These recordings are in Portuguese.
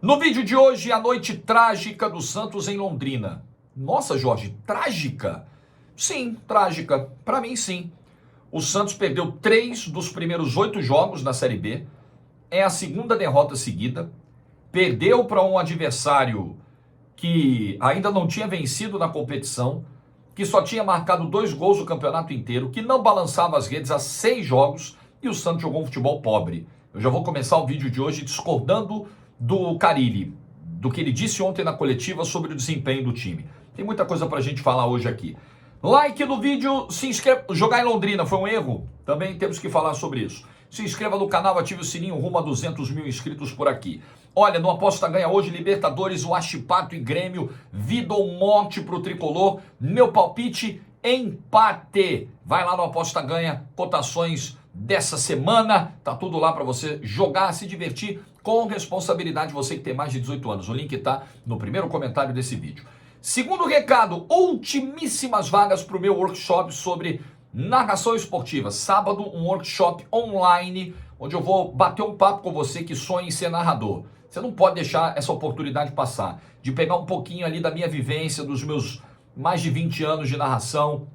No vídeo de hoje, a noite trágica do Santos em Londrina. Nossa, Jorge, trágica? Sim, trágica. Para mim, sim. O Santos perdeu 3 dos primeiros 8 jogos na Série B. É a segunda derrota seguida. Perdeu para um adversário que ainda não tinha vencido na competição, que só tinha marcado 2 gols no campeonato inteiro, que não balançava as redes há 6 jogos e o Santos jogou um futebol pobre. Eu já vou começar o vídeo de hoje discordando do Carille, do que ele disse ontem na coletiva sobre o desempenho do time. Tem muita coisa pra gente falar hoje aqui. Like no vídeo, se inscreva. Jogar em Londrina foi um erro? Também temos que falar sobre isso. Se inscreva no canal, ative o sininho, rumo a 200 mil inscritos por aqui. Olha, no Aposta Ganha hoje, Libertadores, o Huachipato e Grêmio, vida ou morte pro Tricolor. Meu palpite, empate. Vai lá no Aposta Ganha, cotações dessa semana, tá tudo lá para você jogar, se divertir com responsabilidade, você que tem mais de 18 anos. O link tá no primeiro comentário desse vídeo. Segundo recado, ultimíssimas vagas para o meu workshop sobre narração esportiva. Sábado, um workshop online, onde eu vou bater um papo com você que sonha em ser narrador. Você não pode deixar essa oportunidade passar, de pegar um pouquinho ali da minha vivência, dos meus mais de 20 anos de narração,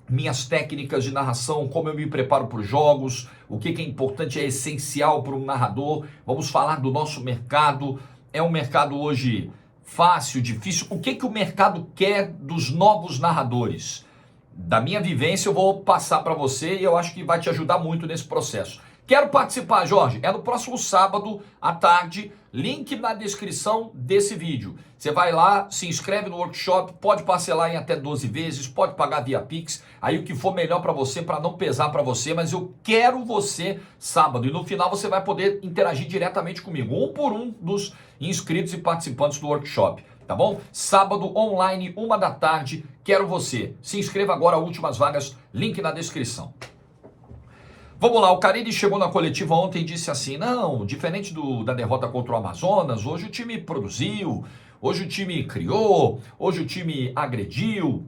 minhas técnicas de narração, como eu me preparo para os jogos, o que é importante, é essencial para um narrador. Vamos falar do nosso mercado. É um mercado hoje fácil, difícil. O que o mercado quer dos novos narradores? Da minha vivência eu vou passar para você e eu acho que vai te ajudar muito nesse processo. Quero participar, Jorge? É no próximo sábado à tarde, link na descrição desse vídeo. Você vai lá, se inscreve no workshop, pode parcelar em até 12 vezes, pode pagar via Pix, aí o que for melhor para você, para não pesar para você, mas eu quero você sábado. E no final você vai poder interagir diretamente comigo, um por um dos inscritos e participantes do workshop. Tá bom? Sábado online, 1 da tarde, quero você. Se inscreva agora, últimas vagas, link na descrição. Vamos lá, o Carille chegou na coletiva ontem e disse assim, não, diferente da derrota contra o Amazonas, hoje o time produziu, hoje o time criou, hoje o time agrediu.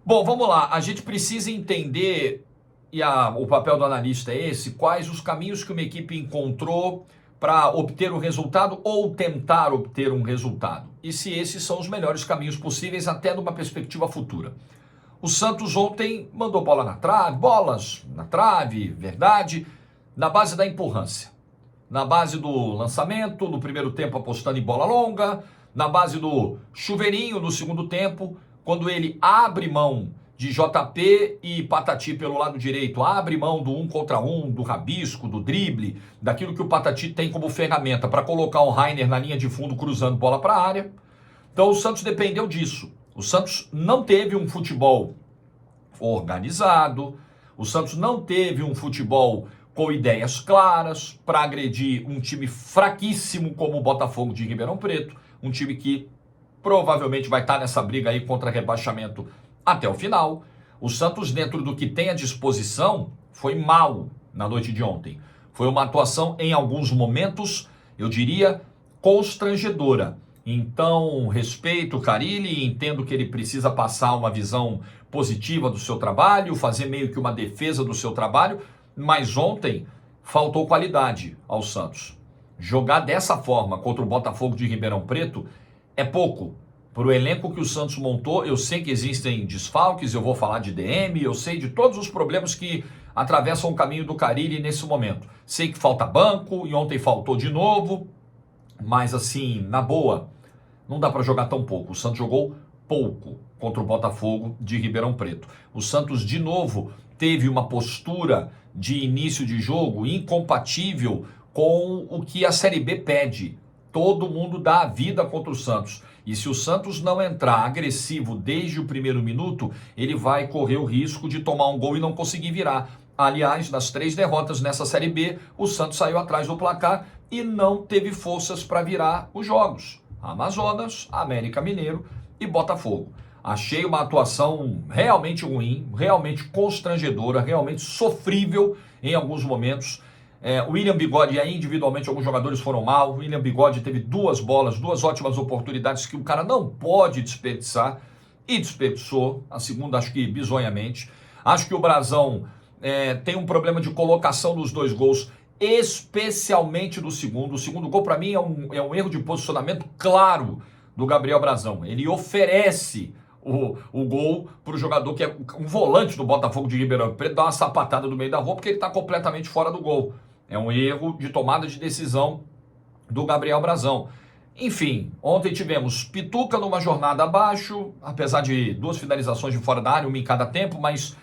Bom, vamos lá, a gente precisa entender, e o papel do analista é esse, quais os caminhos que uma equipe encontrou para obter o resultado ou tentar obter um resultado. E se esses são os melhores caminhos possíveis até numa perspectiva futura. O Santos ontem mandou bolas na trave, verdade, na base da empurrância, na base do lançamento, no primeiro tempo apostando em bola longa, na base do chuveirinho no segundo tempo, quando ele abre mão de JP e Patati pelo lado direito, abre mão do 1 contra 1, do rabisco, do drible, daquilo que o Patati tem como ferramenta para colocar o Rainer na linha de fundo cruzando bola para a área. Então o Santos dependeu disso. O Santos não teve um futebol organizado, o Santos não teve um futebol com ideias claras para agredir um time fraquíssimo como o Botafogo de Ribeirão Preto, um time que provavelmente vai estar nessa briga aí contra rebaixamento até o final. O Santos, dentro do que tem à disposição, foi mal na noite de ontem. Foi uma atuação, em alguns momentos, eu diria, constrangedora. Então, respeito o Carille e entendo que ele precisa passar uma visão positiva do seu trabalho, fazer meio que uma defesa do seu trabalho, mas ontem faltou qualidade ao Santos. Jogar dessa forma contra o Botafogo de Ribeirão Preto é pouco. Para o elenco que o Santos montou, eu sei que existem desfalques, eu vou falar de DM, eu sei de todos os problemas que atravessam o caminho do Carille nesse momento. Sei que falta banco, e ontem faltou de novo, mas assim, na boa, não dá para jogar tão pouco. O Santos jogou pouco contra o Botafogo de Ribeirão Preto. O Santos, de novo, teve uma postura de início de jogo incompatível com o que a Série B pede. Todo mundo dá a vida contra o Santos. E se o Santos não entrar agressivo desde o primeiro minuto, ele vai correr o risco de tomar um gol e não conseguir virar. Aliás, nas 3 derrotas nessa Série B, o Santos saiu atrás do placar e não teve forças para virar os jogos. Amazonas, América Mineiro e Botafogo. Achei uma atuação realmente ruim, realmente constrangedora, realmente sofrível em alguns momentos. William Bigode, aí individualmente alguns jogadores foram mal. O William Bigode teve 2 bolas, 2 ótimas oportunidades que o cara não pode desperdiçar e desperdiçou. A segunda acho que bizonhamente. Acho que o Brazão tem um problema de colocação dos 2 gols especialmente do segundo. O segundo gol, para mim, é um erro de posicionamento claro do Gabriel Brazão. Ele oferece o gol para o jogador que é um volante do Botafogo de Ribeirão Preto, dar uma sapatada no meio da rua, porque ele está completamente fora do gol. É um erro de tomada de decisão do Gabriel Brazão. Enfim, ontem tivemos Pituca numa jornada abaixo, apesar de 2 finalizações de fora da área, uma em cada tempo, mas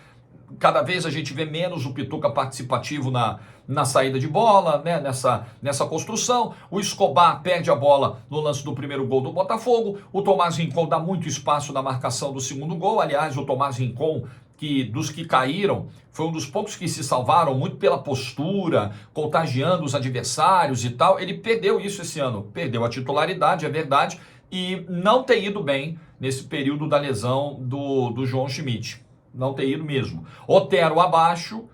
cada vez a gente vê menos o Pituca participativo na saída de bola, né? nessa construção. O Escobar perde a bola no lance do primeiro gol do Botafogo. O Tomás Rincon dá muito espaço na marcação do segundo gol. Aliás, o Tomás Rincon, que dos que caíram, foi um dos poucos que se salvaram muito pela postura, contagiando os adversários e tal. Ele perdeu isso esse ano, perdeu a titularidade, é verdade, e não tem ido bem nesse período da lesão do João Schmidt. Não ter ido mesmo. Otero abaixo.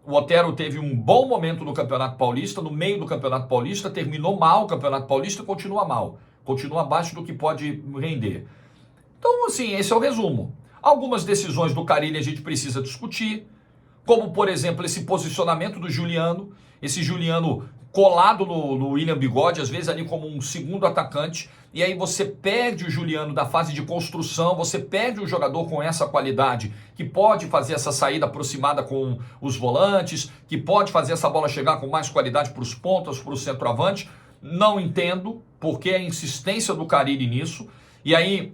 O Otero teve um bom momento no Campeonato Paulista, no meio do Campeonato Paulista, terminou mal o Campeonato Paulista e continua mal. Continua abaixo do que pode render. Então, assim, esse é o resumo. Algumas decisões do Carille a gente precisa discutir, como, por exemplo, esse posicionamento do Juliano, esse Juliano colado no William Bigode, às vezes ali como um segundo atacante, e aí você perde o Juliano da fase de construção, você perde um jogador com essa qualidade, que pode fazer essa saída aproximada com os volantes, que pode fazer essa bola chegar com mais qualidade para os pontas, para o centroavante. Não entendo por que a insistência do Carille nisso, e aí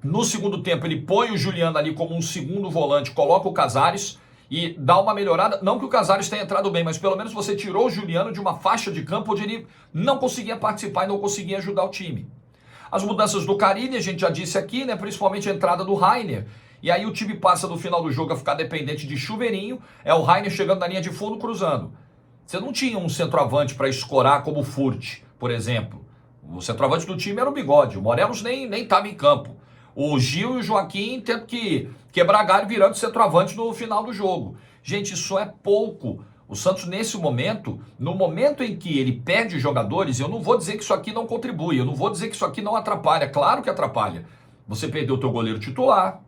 no segundo tempo ele põe o Juliano ali como um segundo volante, coloca o Casares e dá uma melhorada. Não que o Casares tenha entrado bem, mas pelo menos você tirou o Juliano de uma faixa de campo onde ele não conseguia participar e não conseguia ajudar o time. As mudanças do Carille, a gente já disse aqui, né? Principalmente a entrada do Rainer. E aí o time passa no final do jogo a ficar dependente de chuveirinho. É o Rainer chegando na linha de fundo, cruzando. Você não tinha um centroavante para escorar como o Furt, por exemplo. O centroavante do time era o Bigode. O Morelos nem estava em campo. O Gil e o Joaquim tendo que quebrar galho virando centroavante no final do jogo. Gente, isso é pouco. O Santos, nesse momento, no momento em que ele perde jogadores, eu não vou dizer que isso aqui não contribui, eu não vou dizer que isso aqui não atrapalha. Claro que atrapalha. Você perdeu o teu goleiro titular,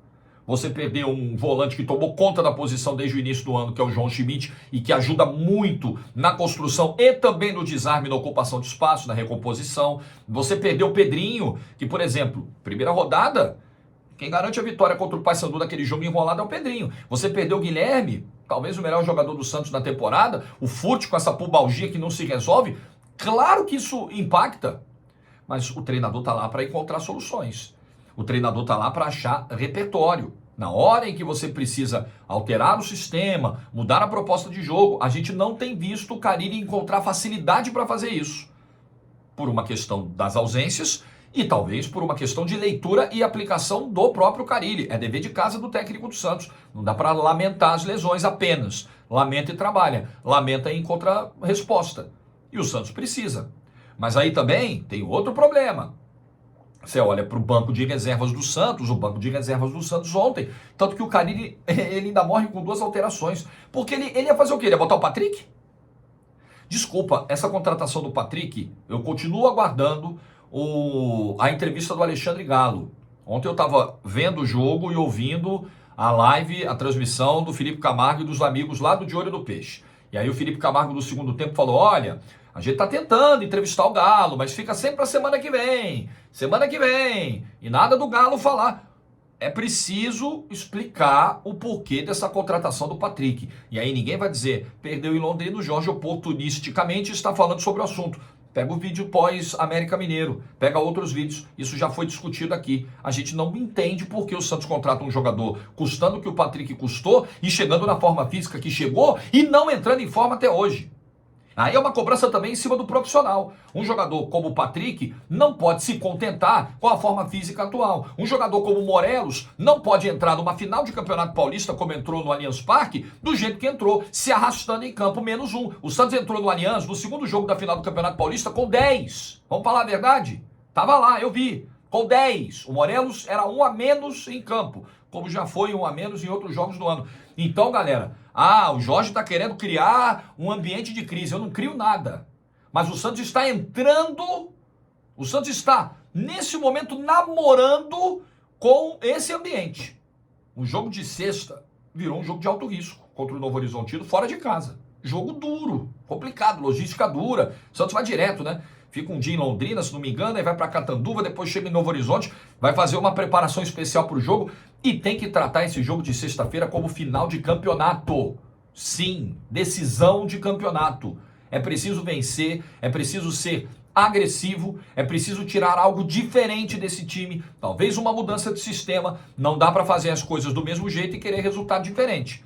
você perdeu um volante que tomou conta da posição desde o início do ano, que é o João Schmidt, e que ajuda muito na construção e também no desarme, na ocupação de espaço, na recomposição. Você perdeu o Pedrinho, que, por exemplo, primeira rodada, quem garante a vitória contra o Paysandu naquele jogo enrolado é o Pedrinho. Você perdeu o Guilherme, talvez o melhor jogador do Santos na temporada, o Furt com essa pubalgia que não se resolve. Claro que isso impacta, mas o treinador está lá para encontrar soluções. O treinador está lá para achar repertório. Na hora em que você precisa alterar o sistema, mudar a proposta de jogo, a gente não tem visto o Carille encontrar facilidade para fazer isso. Por uma questão das ausências e talvez por uma questão de leitura e aplicação do próprio Carille. É dever de casa do técnico do Santos. Não dá para lamentar as lesões apenas. Lamenta e trabalha. Lamenta e encontra resposta. E o Santos precisa. Mas aí também tem outro problema. Você olha para o banco de reservas do Santos, o banco de reservas do Santos ontem, tanto que o Carille, ele ainda morre com 2 alterações. Porque ele ia fazer o quê? Ele ia botar o Patrick? Desculpa, essa contratação do Patrick, eu continuo aguardando a entrevista do Alexandre Galo. Ontem eu estava vendo o jogo e ouvindo a live, a transmissão do Felipe Camargo e dos amigos lá do De Olho do Peixe. E aí o Felipe Camargo no segundo tempo falou, olha, a gente está tentando entrevistar o Galo, mas fica sempre para semana que vem, e nada do Galo falar. É preciso explicar o porquê dessa contratação do Patrick. E aí ninguém vai dizer, perdeu em Londrina, o Jorge oportunisticamente está falando sobre o assunto. Pega o vídeo pós-América Mineiro, pega outros vídeos, isso já foi discutido aqui. A gente não entende por que o Santos contrata um jogador custando o que o Patrick custou e chegando na forma física que chegou e não entrando em forma até hoje. Aí é uma cobrança também em cima do profissional. Um jogador como o Patrick não pode se contentar com a forma física atual. Um jogador como o Morelos não pode entrar numa final de Campeonato Paulista, como entrou no Allianz Parque, do jeito que entrou, se arrastando em campo -1. O Santos entrou no Allianz, no segundo jogo da final do Campeonato Paulista, com 10. Vamos falar a verdade? Tava lá, eu vi. Com 10. O Morelos era 1 a menos em campo, como já foi 1 a menos em outros jogos do ano. Então, galera, o Jorge está querendo criar um ambiente de crise. Eu não crio nada. Mas o Santos está entrando, o Santos está, nesse momento, namorando com esse ambiente. O jogo de sexta virou um jogo de alto risco contra o Novo Horizontino fora de casa. Jogo duro. Complicado, logística dura. O Santos vai direto, né? Fica um dia em Londrina, se não me engano, aí vai para Catanduva, depois chega em Novo Horizonte, vai fazer uma preparação especial para o jogo e tem que tratar esse jogo de sexta-feira como final de campeonato. Sim, decisão de campeonato. É preciso vencer, é preciso ser agressivo, é preciso tirar algo diferente desse time, talvez uma mudança de sistema. Não dá para fazer as coisas do mesmo jeito e querer resultado diferente.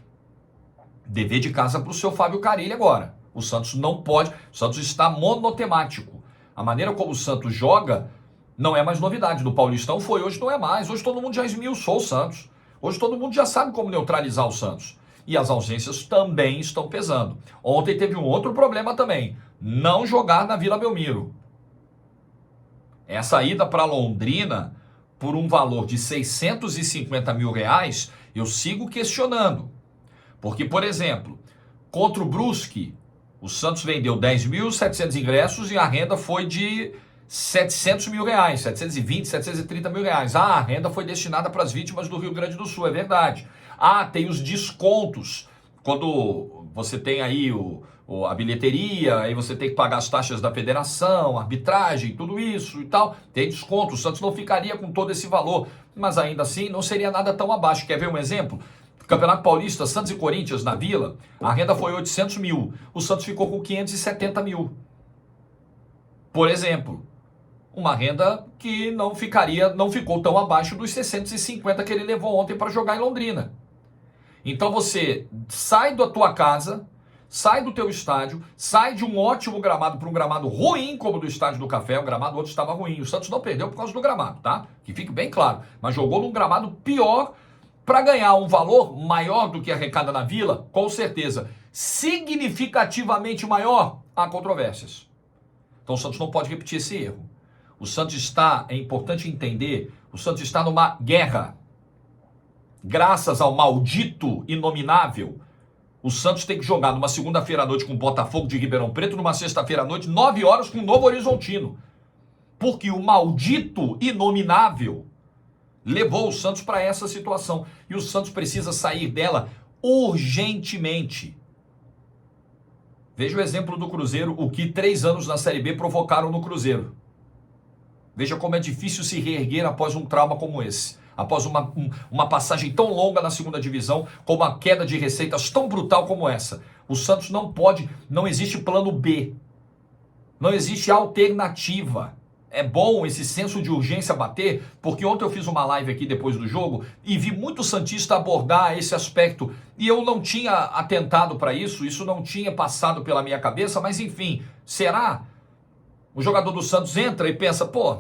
Dever de casa para o seu Fábio Carille agora. O Santos não pode, o Santos está monotemático. A maneira como o Santos joga não é mais novidade. Do Paulistão foi, hoje não é mais. Hoje todo mundo já esmiuçou o Santos. Hoje todo mundo já sabe como neutralizar o Santos. E as ausências também estão pesando. Ontem teve um outro problema também. Não jogar na Vila Belmiro. Essa ida para Londrina por um valor de 650 mil reais, eu sigo questionando. Porque, por exemplo, contra o Brusque, o Santos vendeu 10.700 ingressos e a renda foi de 700 mil reais, 720, 730 mil reais. Ah, a renda foi destinada para as vítimas do Rio Grande do Sul, é verdade. Ah, tem os descontos. Quando você tem aí a bilheteria, aí você tem que pagar as taxas da federação, arbitragem, tudo isso e tal. Tem desconto, o Santos não ficaria com todo esse valor, mas ainda assim não seria nada tão abaixo. Quer ver um exemplo? Campeonato Paulista, Santos e Corinthians na Vila, a renda foi 800 mil. O Santos ficou com 570 mil. Por exemplo, uma renda que não ficou tão abaixo dos 650 que ele levou ontem para jogar em Londrina. Então você sai da tua casa, sai do teu estádio, sai de um ótimo gramado para um gramado ruim como o do Estádio do Café, o gramado outro estava ruim. O Santos não perdeu por causa do gramado, tá? Que fique bem claro. Mas jogou num gramado pior para ganhar um valor maior do que arrecada na Vila, com certeza. Significativamente maior, há controvérsias. Então o Santos não pode repetir esse erro. O Santos está, é importante entender, o Santos está numa guerra. Graças ao maldito inominável, o Santos tem que jogar numa segunda-feira à noite com o Botafogo de Ribeirão Preto, numa sexta-feira à noite, 9 horas com o Novo Horizontino. Porque o maldito inominável levou o Santos para essa situação. E o Santos precisa sair dela urgentemente. Veja o exemplo do Cruzeiro, o que 3 anos na Série B provocaram no Cruzeiro. Veja como é difícil se reerguer após um trauma como esse. Após uma passagem tão longa na segunda divisão, com uma queda de receitas tão brutal como essa. O Santos não pode, não existe plano B. Não existe alternativa. É bom esse senso de urgência bater, porque ontem eu fiz uma live aqui depois do jogo e vi muito santista abordar esse aspecto. E eu não tinha atentado para isso não tinha passado pela minha cabeça, mas enfim, será? O jogador do Santos entra e pensa, pô,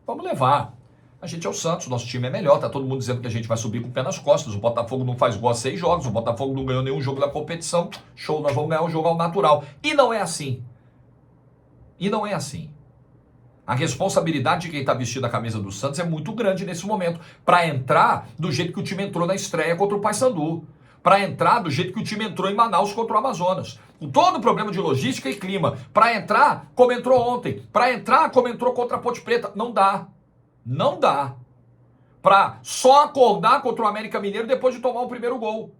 vamos levar. A gente é o Santos, nosso time é melhor, tá todo mundo dizendo que a gente vai subir com o pé nas costas, o Botafogo não faz gol há 6 jogos, o Botafogo não ganhou nenhum jogo da competição, show, nós vamos ganhar um jogo ao natural. E não é assim. E não é assim. A responsabilidade de quem está vestindo a camisa do Santos é muito grande nesse momento, para entrar do jeito que o time entrou na estreia contra o Paysandu, para entrar do jeito que o time entrou em Manaus contra o Amazonas, com todo o problema de logística e clima, para entrar como entrou ontem, para entrar como entrou contra a Ponte Preta. Não dá. Não dá. Para só acordar contra o América Mineiro depois de tomar o primeiro gol.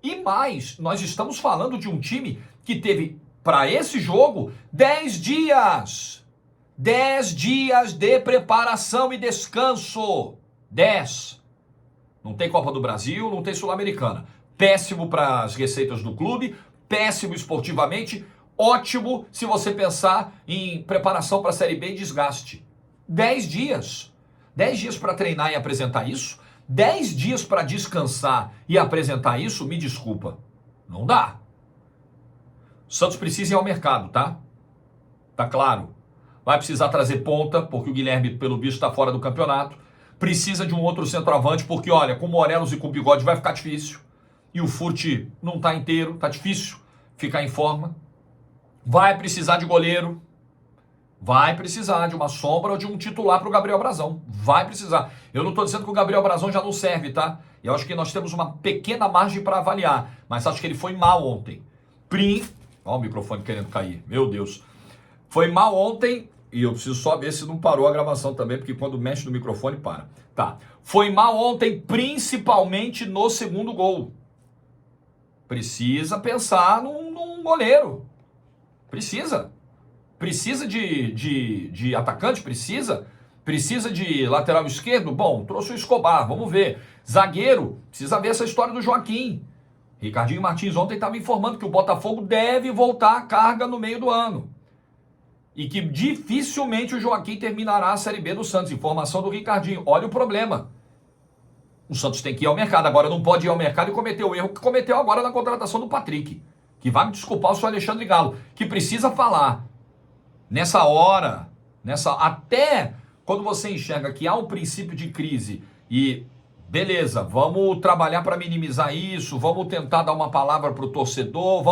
E mais, nós estamos falando de um time que teve, para esse jogo, 10 dias. 10 dias de preparação e descanso. 10. Não tem Copa do Brasil, não tem Sul-Americana. Péssimo para as receitas do clube, péssimo esportivamente, ótimo se você pensar em preparação para a Série B e desgaste. 10 dias. 10 dias para treinar e apresentar isso? 10 dias para descansar e apresentar isso? Me desculpa. Não dá. O Santos precisa ir ao mercado, tá? Tá claro. Vai precisar trazer ponta, porque o Guilherme, pelo visto, está fora do campeonato. Precisa de um outro centroavante, porque, olha, com Morelos e com Bigode vai ficar difícil. E o Furt não está inteiro, tá difícil ficar em forma. Vai precisar de goleiro. Vai precisar de uma sombra ou de um titular para o Gabriel Brazão. Vai precisar. Eu não estou dizendo que o Gabriel Brazão já não serve, tá? Eu acho que nós temos uma pequena margem para avaliar. Mas acho que ele foi mal ontem. Ó o microfone querendo cair. Meu Deus. Foi mal ontem, e eu preciso só ver se não parou a gravação também, porque quando mexe no microfone, para. Tá. Foi mal ontem, principalmente no segundo gol. Precisa pensar num goleiro. Precisa. Precisa de atacante? Precisa de lateral esquerdo? Bom, trouxe o Escobar, vamos ver. Zagueiro, precisa ver essa história do Joaquim. Ricardinho Martins ontem estava informando que o Botafogo deve voltar à carga no meio do ano. E que dificilmente o Joaquim terminará a Série B do Santos. Informação do Ricardinho. Olha o problema. O Santos tem que ir ao mercado. Agora não pode ir ao mercado e cometer o erro que cometeu agora na contratação do Patrick. Que vai me desculpar o senhor Alexandre Galo. Que precisa falar. Nessa hora, até quando você enxerga que há um princípio de crise e beleza, vamos trabalhar para minimizar isso, vamos tentar dar uma palavra para o torcedor,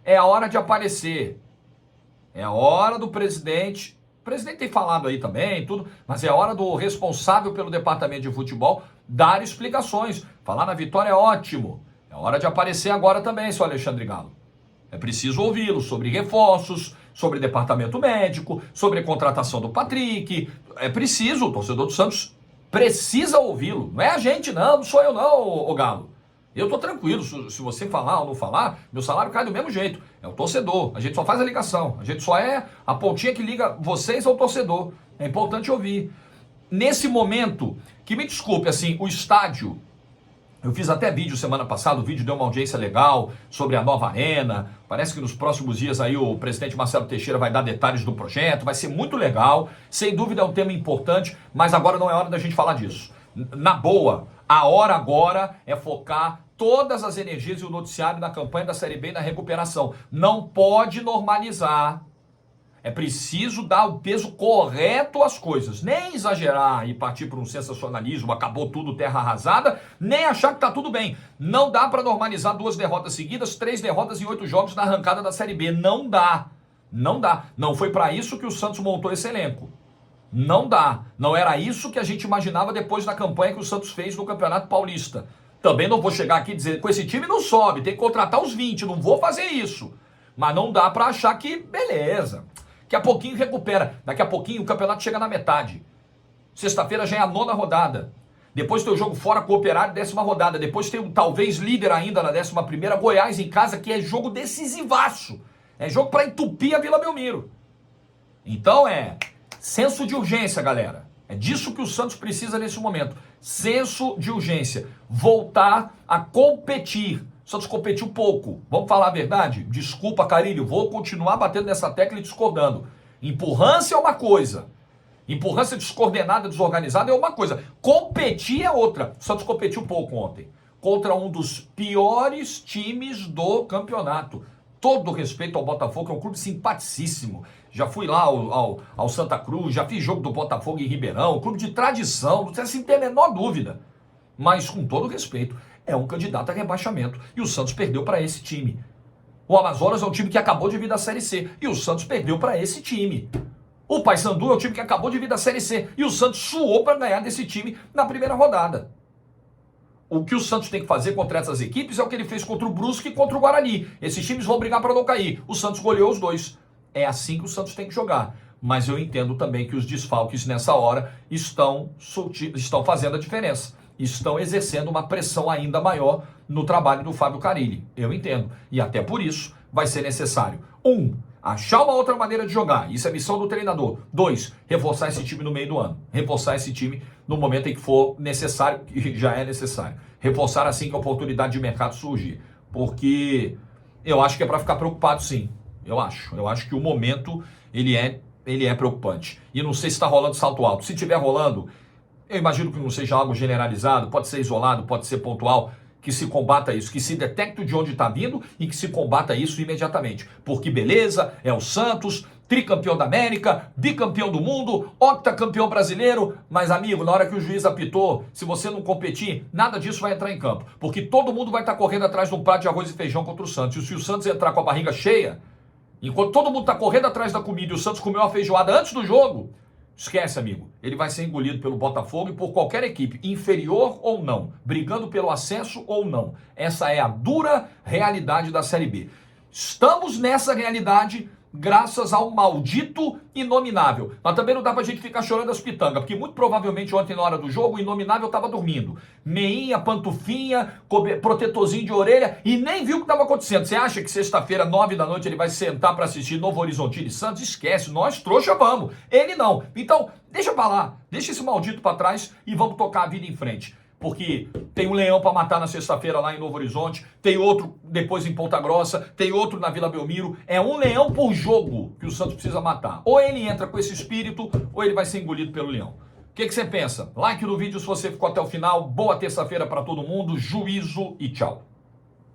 é a hora de aparecer. É a hora do presidente. O presidente tem falado aí também, tudo, mas é a hora do responsável pelo departamento de futebol dar explicações. Falar na vitória é ótimo. É hora de aparecer agora também, seu Alexandre Galo. É preciso ouvi-lo sobre reforços, sobre departamento médico, sobre contratação do Patrick. É preciso, o torcedor do Santos precisa ouvi-lo. Não é a gente, não sou eu não, ô Galo. Eu tô tranquilo, se você falar ou não falar, meu salário cai do mesmo jeito. É o torcedor, a gente só faz a ligação. A gente só é a pontinha que liga vocês ao torcedor. É importante ouvir. Nesse momento, que me desculpe, assim, o estádio... Eu fiz até vídeo semana passada, o vídeo deu uma audiência legal sobre a nova arena. Parece que nos próximos dias aí o presidente Marcelo Teixeira vai dar detalhes do projeto, vai ser muito legal. Sem dúvida é um tema importante, mas agora não é hora da gente falar disso. Na boa, a hora agora é focar todas as energias e o noticiário na campanha da Série B e na recuperação. Não pode normalizar. É preciso dar o peso correto às coisas, nem exagerar e partir para um sensacionalismo, acabou tudo, terra arrasada, nem achar que tá tudo bem. Não dá para normalizar 2 derrotas seguidas, 3 derrotas em 8 jogos na arrancada da Série B. Não dá. Não dá. Não foi para isso que o Santos montou esse elenco. Não dá. Não era isso que a gente imaginava depois da campanha que o Santos fez no Campeonato Paulista. Também não vou chegar aqui e dizer, com esse time não sobe, tem que contratar os 20, não vou fazer isso. Mas não dá para achar que, beleza... Daqui a pouquinho recupera. Daqui a pouquinho o campeonato chega na metade. Sexta-feira já é a 9ª rodada. Depois tem o jogo fora com o Operário, 10ª rodada. Depois tem o talvez líder ainda na 11ª, Goiás em casa, que é jogo decisivaço. É jogo para entupir a Vila Belmiro. Então é senso de urgência, galera. É disso que o Santos precisa nesse momento. Senso de urgência. Voltar a competir. O Santos competiu pouco. Vamos falar a verdade? Desculpa, Carilho, vou continuar batendo nessa tecla e discordando. Empurrância é uma coisa. Empurrância descoordenada, desorganizada é uma coisa. Competir é outra. O Santos competiu pouco ontem. Contra um dos piores times do campeonato. Todo respeito ao Botafogo, é um clube simpaticíssimo. Já fui lá ao Santa Cruz, já fiz jogo do Botafogo em Ribeirão. Clube de tradição, não tem a menor dúvida. Mas com todo respeito, é um candidato a rebaixamento. E o Santos perdeu para esse time. O Amazonas é um time que acabou de vir da Série C. E o Santos perdeu para esse time. O Paysandu é um time que acabou de vir da Série C. E o Santos suou para ganhar desse time na primeira rodada. O que o Santos tem que fazer contra essas equipes é o que ele fez contra o Brusque e contra o Guarani. Esses times vão brigar para não cair. O Santos goleou os dois. É assim que o Santos tem que jogar. Mas eu entendo também que os desfalques nessa hora estão fazendo a diferença. Estão exercendo uma pressão ainda maior no trabalho do Fábio Carille. Eu entendo. E até por isso vai ser necessário. 1. Achar uma outra maneira de jogar. Isso é missão do treinador. 2. Reforçar esse time no meio do ano. Reforçar esse time no momento em que for necessário, que já é necessário. Reforçar assim que a oportunidade de mercado surgir. Porque eu acho que é para ficar preocupado, sim. Eu acho que o momento ele é preocupante. E não sei se está rolando salto alto. Se estiver rolando... Eu imagino que não seja algo generalizado, pode ser isolado, pode ser pontual, que se combata isso, que se detecte de onde está vindo e que se combata isso imediatamente. Porque beleza, é o Santos, tricampeão da América, bicampeão do mundo, octacampeão brasileiro, mas amigo, na hora que o juiz apitou, se você não competir, nada disso vai entrar em campo. Porque todo mundo vai estar correndo atrás de um prato de arroz e feijão contra o Santos. E se o Santos entrar com a barriga cheia, enquanto todo mundo está correndo atrás da comida e o Santos comeu uma feijoada antes do jogo... Esquece, amigo. Ele vai ser engolido pelo Botafogo e por qualquer equipe, inferior ou não, brigando pelo acesso ou não. Essa é a dura realidade da Série B. Estamos nessa realidade graças ao maldito Inominável. Mas também não dá pra gente ficar chorando as pitangas, porque muito provavelmente ontem na hora do jogo o Inominável tava dormindo. Meinha, pantufinha, protetorzinho de orelha e nem viu o que estava acontecendo. Você acha que sexta-feira, 9 da noite, ele vai sentar para assistir Novo Horizontino e Santos? Esquece, nós trouxa vamos. Ele não. Então, deixa pra lá, deixa esse maldito pra trás e vamos tocar a vida em frente. Porque tem um leão para matar na sexta-feira lá em Novo Horizonte, tem outro depois em Ponta Grossa, tem outro na Vila Belmiro. É um leão por jogo que o Santos precisa matar. Ou ele entra com esse espírito, ou ele vai ser engolido pelo leão. O que você pensa? Like no vídeo se você ficou até o final. Boa terça-feira para todo mundo. Juízo e tchau.